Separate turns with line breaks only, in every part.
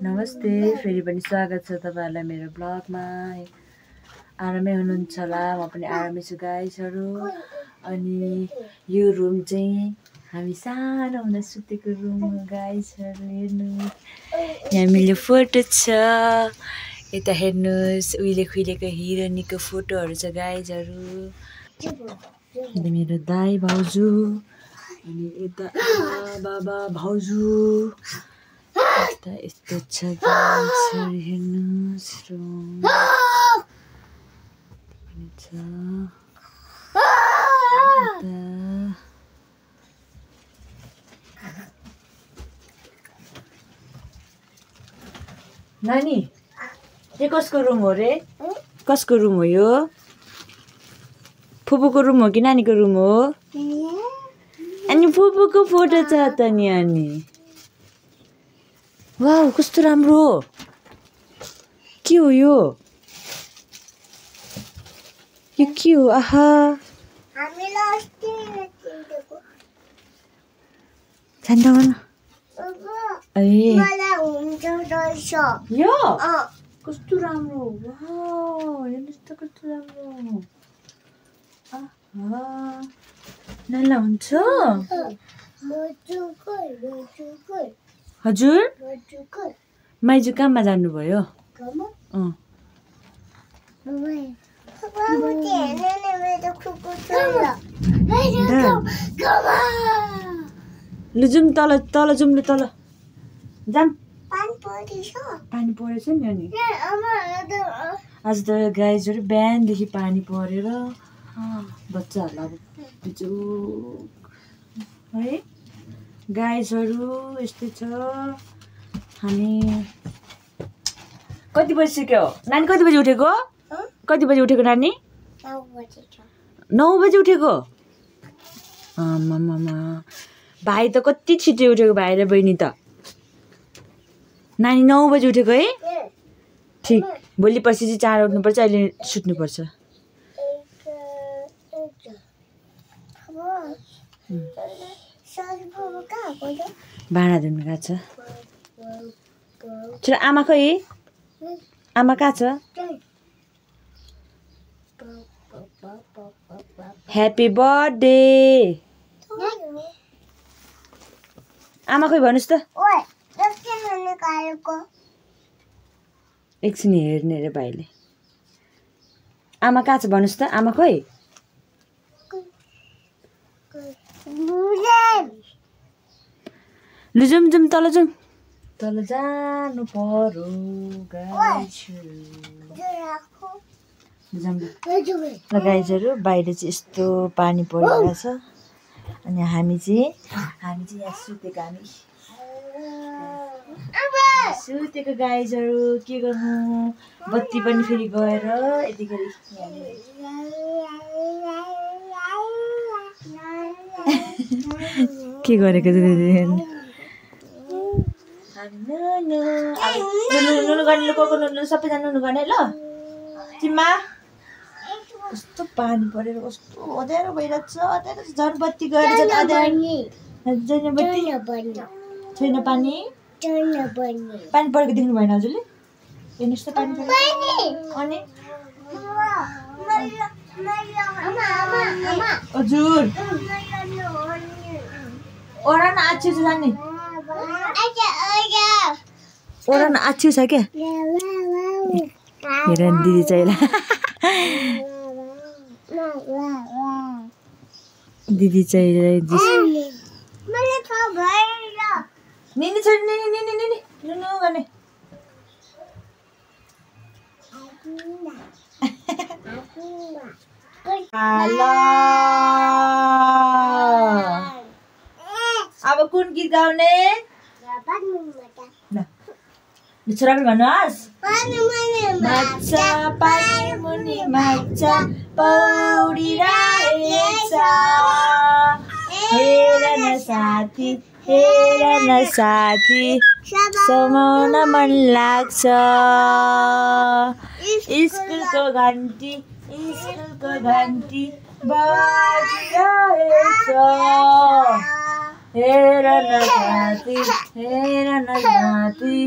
नमस्ते, फेरि पनि स्वागत छ तपाईहरुलाई मेरो ब्लगमा। आरामै हुनुहुन्छ होला, म पनि आरामै छु गाइसहरु। अनि यो रुम चाहिँ हामी सानो हुँदा सुतेको रुम हो गाइसहरु। हेर्नु यहाँ मेरो फोटो छ, यता हेर्नुस् उहिले खुइलेको हिरोनीको फोटोहरु छ गाइसहरु। यता मेरो दाइ भाउजू, अनि यता बाबा भाउजू, यस्तो छ गाइसहरु। हेर्नुस् रुम छ। नानी यो कसको रुम हो रे? कसको रुम हो यो? फुपूको रुम हो कि नानीको रुम हो? अनि फुपूको फोटो छ त नि। अनि वाउ कस्तो राम्रो। के हो यो? यो के हो? आहा छान्दैन यो कस्तो राम्रो। वाउ हेर्नुस् त कस्तो राम्रो। आहा नाला हुन्छ। हजुर माइजू कहाँमा जानुभयो? लु जाउँ तल तल जाउँ ल तल जाम। पानी परेछ नि। अनि आज त गाइजहरु बिहानदेखि पानी परेर बच्चाहरुलाई अब बिजोग है। गाइजहरु यस्तै छ। हामी कति बजी सुत्यो? नानी कति बजी उठेको? कति बजी उठेको नानी? 9 बजी उठेको। आमामामा भाइ त कति छिटो उठेको, भाइ र बहिनी त। नानी 9 बजी उठेको है? ठिक। भोलि पर्सि चाहिँ चाँडो उठ्नुपर्छ, अहिले सुत्नुपर्छ। भाँडा धुनु गएको छ। छोरा आमा खै? आमा कहाँ छ? Happy birthday. आमा खै भन्नुस् त? एकछिन हेर्ने रे भाइले। आमा कहाँ छ भन्नुस् त? आमा खै? लु जाउँ जाउँ तल जाउँ। तल जानु पर्यो गाइजहरु। बाहिर चाहिँ यस्तो पानी परिरहेको छ। अनि हामी चाहिँ यहाँ सुतेको। हामी सुतेको गाइजहरु। के गर्नु, बत्ती पनि फेरि गएर यतिखेर के गरेको छ नुनु गर्ने। नुनु सबैजना नुनु गर्ने ल। चिम्मा कस्तो पानी परेर कस्तो अँध्यारो भइरहेको छ। झन् बत्ती गएर छैन बत्ती छैन। पानी परेको देख्नु भएन हजुरले? हेर्नुहोस् त पानी परेको। अनि हजुर ओरा न आछु छ नि। ओरा न आछु छ क्या। हेर दिदी चाहिँ दिदी चाहिँ निनी छ निनी निनी निनी नुनु गर्ने। अब कुन गीत गाउने? छोरा पनि भन्नुहोस्। माछा पानी मुनि माछा पौडिरहेछ। हेर न साथी हेर न साथी समाउन मन लाग्छ। स्कुलको घन्टी बजिरहेछ। हेर न साथी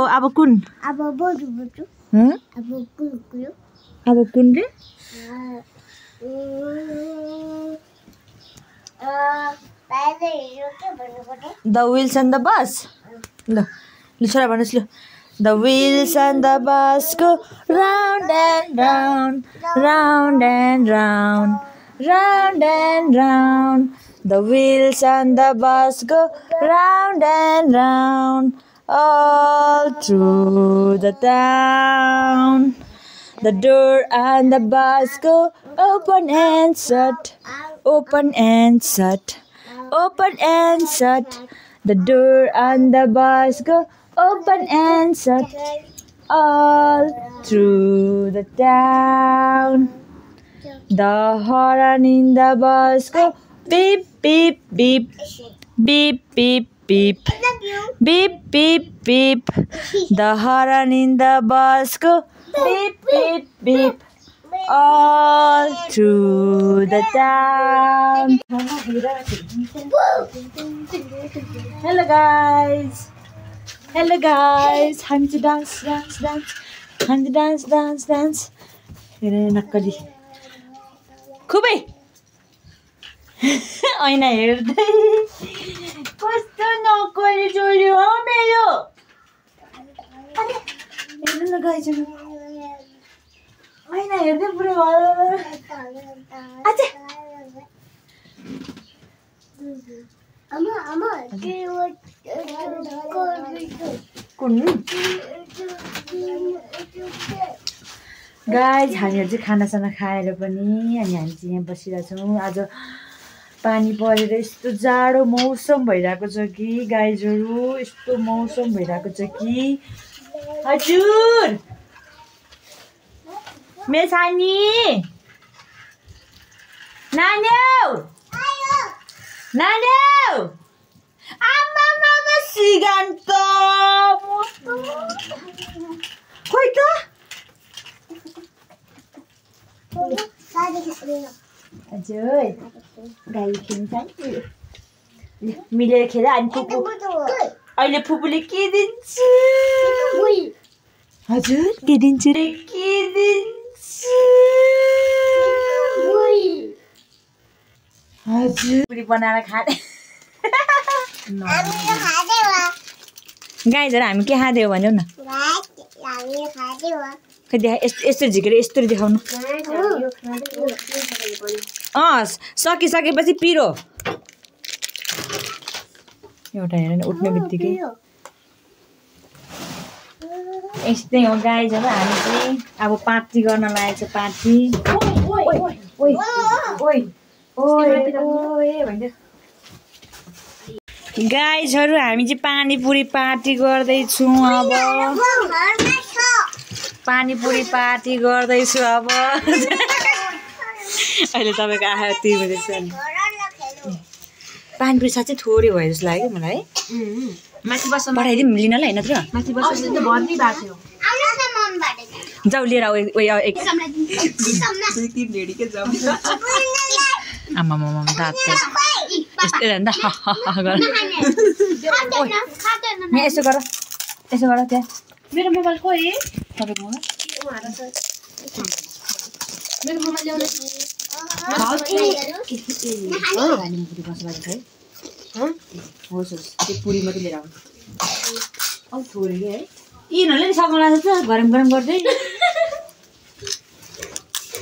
अब कुन अब कुन रे The wheels and the bus. Lo, छोरा भन्नुस् ल. The wheels and the bus go round and round, round and round, round and round. The wheels and the bus go round and round, all through the town. The door and the bus go open and shut, open and shut, open and shut. The door and the bus go open and shut, all through the town. The horn in the bus go beep beep beep, beep beep beep, beep beep beep. The horn in the bus go beep beep beep, all through the town. Hello guys. Hello guys. हामी चाहिँ dance dance dance हामी dance dance dance हेरेर नक्कली खुबै ऐना हेर्दै कस्तो नक्कली छोरी हो मेरो अरे हेर्नु न गाइजहरु ऐना हेर्दै पुरै अच्छा आमा के कुन गाइज हामीहरु चाहिँ खानासाना खाएर पनि अनि हामी चाहिँ यहाँ बसिरहेको छौँ आज पानी परेर यस्तो जाडो मौसम भइरहेको छ कि गाइजहरु यस्तो मौसम भइरहेको छ कि हजुर मेसानी नान्यौ नान्यौ आमा मामा सिगान्त खोइ त हजुर गाई खेल्छ नि मिलेर खेल अनि फुपू अहिले फुपूले के दिन्छ हजुर के दिन्छ रे के दिन्छ हजुर पुरी बनाएर खाने गाइजहरु हामी के खाँदै हो भन्यौ न खै देखा यस्तो झिकेर यस्तो देखाउनु सकिसकेपछि पिरो एउटा हेर न उठ्ने बित्तिकै यस्तै हो गाइजहरु हामी चाहिँ अब पार्टी गर्न लागेको छ पार्टी ओइ ओइ ओइ ओइ भन्दै गाइजहरु हामी चाहिँ पानीपुरी पार्टी गर्दै छौं अब पानीपुरी पार्टी गर्दै छु अब अहिले तपाईको आयो त्यही भइरहेछ नि पानीपुरी साच्चै थोरै भयो जस्तो लाग्यो मलाई है माथि बस्न पठाइदिम लिनलाई हैन त माथि बस्न त भर्नी भएको थियो जाऊ लिएर एक तीन रेडी के जाऊ आमा मामा दात यस्तै रहन्छ यहाँ यसो गर त्यहाँ मेरो मोबाइल खोइ तपाईको मोबाइल मेरो मोबाइल ल्याउनु होस् त्यो पुरी मात्रै लिएर आउनु औ थोरै है यिनीहरूले नि सघाउन लाग्छ गरम गरम गर्दै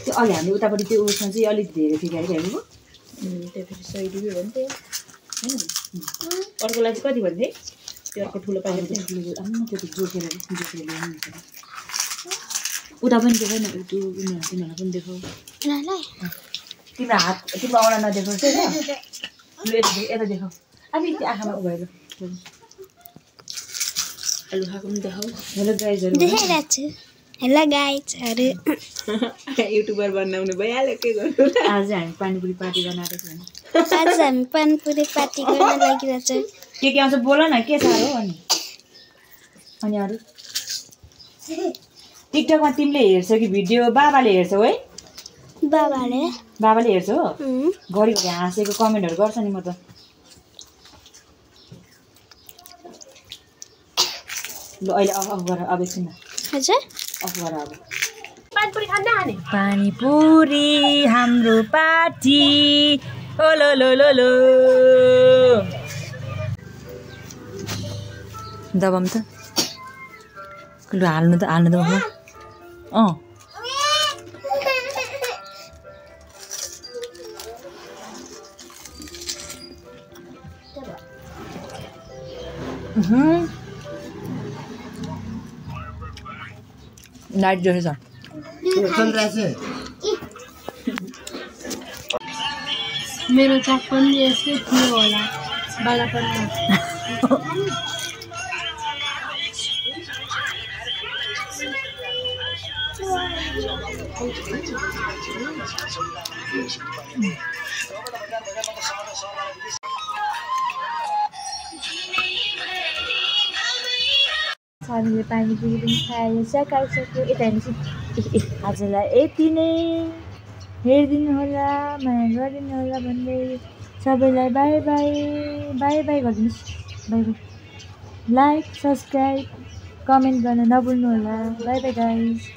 त्यो अलि हामीले उतापट्टि त्यो उसमा चाहिँ अलिक धेरै थियो क्यारे हेर्नुको त्यो फेरि 100 रुपियाँ हो नि त्यो हैन अर्कोलाई चाहिँ कति भन्थे त्यो अर्को ठुलो प्याकेट त्यो जोकेर ल्याउनु उता पनि देखाउ न त्यो उनीहरूलाई पनि देखाउ तिम्रो हात तिम्रो औँला नदेखाउँछ ल यता देखाउ अलि त्यो आँखामा उ भएर आलु खाएको पनि देखाउ हेलो गाइजहरु देखाइरहेको छु हेलो गाइजहरु युट्युबर बनाउनु भइहाल्यो के गर्नु आज हामी पानीपुरी पार्टी गर्न आएको छौँ आज हामी पानीपुरी पार्टी गर्न लागिरहेको छौँ के आउँछ बोल न के साह्रो अनि अरु टिकटकमा तिमीले हेर्छौ कि भिडियो बाबाले हेर्छौ है बाबाले हेर्छौ घरि घरि हाँसेको कमेन्टहरु गर्छ नि म त ल अहिले अफ गर अब एकछिन
हजुर
अफ गर अब पानीपुरी हाम्रो पार्टी ओ लो लो लो लो दबाम त लु हाल्नु त लाइट जोडेछ
मेरो चक पनि यस्तै थियो होला बालापनमा हामीले पानीपुरी पनि खाइसक्यो यता हेर्नुहोस्
आजलाई यति नै हेरिदिनु होला माया गरिदिनु होला भन्दै सबैलाई बाई बाई बाई बाई गरिदिनुहोस् by by like subscribe comment गर्न नभुल्नु होला बाई बाई गाइस